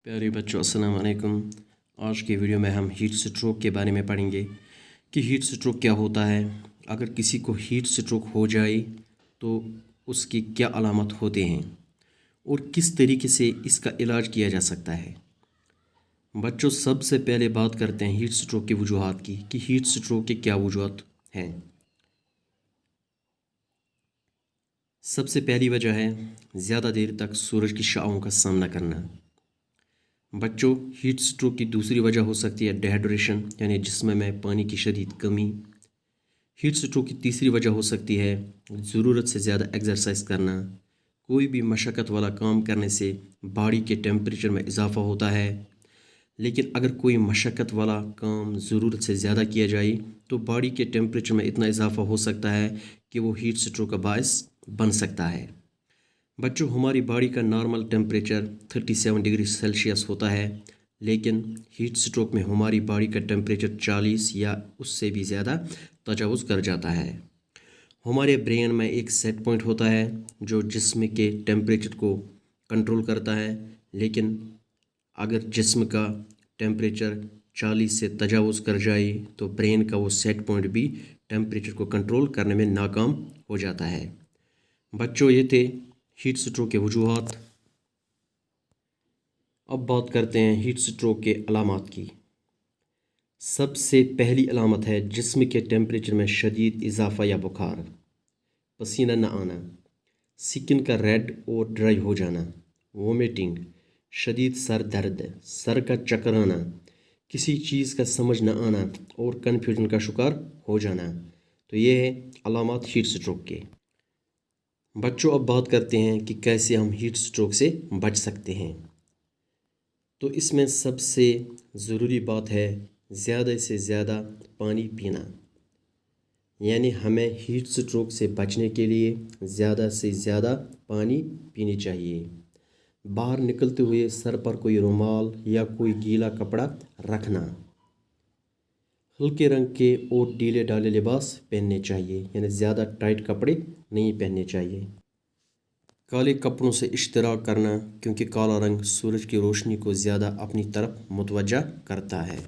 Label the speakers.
Speaker 1: प्यारे बच्चों अस्सलाम वालेकुम। आज की वीडियो में हम हीट स्ट्रोक के बारे में पढ़ेंगे कि हीट स्ट्रोक क्या होता है। अगर किसी को हीट स्ट्रोक हो जाए तो उसकी क्या अलामत होते हैं और किस तरीके से इसका इलाज किया जा सकता है। बच्चों, सबसे पहले बात करते हैं हीट स्ट्रोक की वजूहात की कि हीट स्ट्रोक के क्या वजूहात हैं। सबसे पहली वजह है ज़्यादा देर तक सूरज की शाओं का सामना करना। बच्चों, हीट स्ट्रोक की दूसरी वजह हो सकती है डिहाइड्रेशन, यानी जिस्म में पानी की शदीद कमी। हीट स्ट्रोक की तीसरी वजह हो सकती है ज़रूरत से ज़्यादा एक्सरसाइज करना। कोई भी मशक्क़त वाला काम करने से बॉडी के टेम्परेचर में इजाफ़ा होता है, लेकिन अगर कोई मशक्क़त वाला काम ज़रूरत से ज़्यादा किया जाए तो बॉडी के टेम्परेचर में इतना इजाफ़ा हो सकता है कि वो हीट स्ट्रोक का बायस बन सकता है। बच्चों, हमारी बॉडी का नॉर्मल टेम्परेचर 37 डिग्री सेल्सियस होता है, लेकिन हीट स्ट्रोक में हमारी बॉडी का टेम्परेचर 40 या उससे भी ज़्यादा तजावुज़ कर जाता है। हमारे ब्रेन में एक सेट पॉइंट होता है जो जिस्म के टेम्परेचर को कंट्रोल करता है, लेकिन अगर जिस्म का टेम्परेचर 40 से तजावुज़ कर जाए तो ब्रेन का वो सेट पॉइंट भी टेम्परेचर को कंट्रोल करने में नाकाम हो जाता है। बच्चों, ये थे हीट स्ट्रोक के वजूहात। अब बात करते हैं हीट स्ट्रोक के अलामात की। सबसे पहली अलामत है जिस्म के टेम्परेचर में शदीद इजाफ़ा या बुखार, पसीना न आना, स्किन का रेड और ड्राई हो जाना, वोमिटिंग, शदीद सर दर्द, सर का चक्कर आना, किसी चीज़ का समझ न आना और कन्फ्यूजन का शिकार हो जाना। तो ये है अलामत हीट स्ट्रोक के। बच्चों, अब बात करते हैं कि कैसे हम हीट स्ट्रोक से बच सकते हैं। तो इसमें सबसे ज़रूरी बात है ज़्यादा से ज़्यादा पानी पीना, यानी हमें हीट स्ट्रोक से बचने के लिए ज़्यादा से ज़्यादा पानी पीनी चाहिए। बाहर निकलते हुए सर पर कोई रुमाल या कोई गीला कपड़ा रखना। हल्के रंग के और ढीले ढाले लिबास पहनने चाहिए, यानी ज़्यादा टाइट कपड़े नहीं पहनने चाहिए। काले कपड़ों से इश्तराक करना, क्योंकि काला रंग सूरज की रोशनी को ज़्यादा अपनी तरफ मुतवज्जा करता है।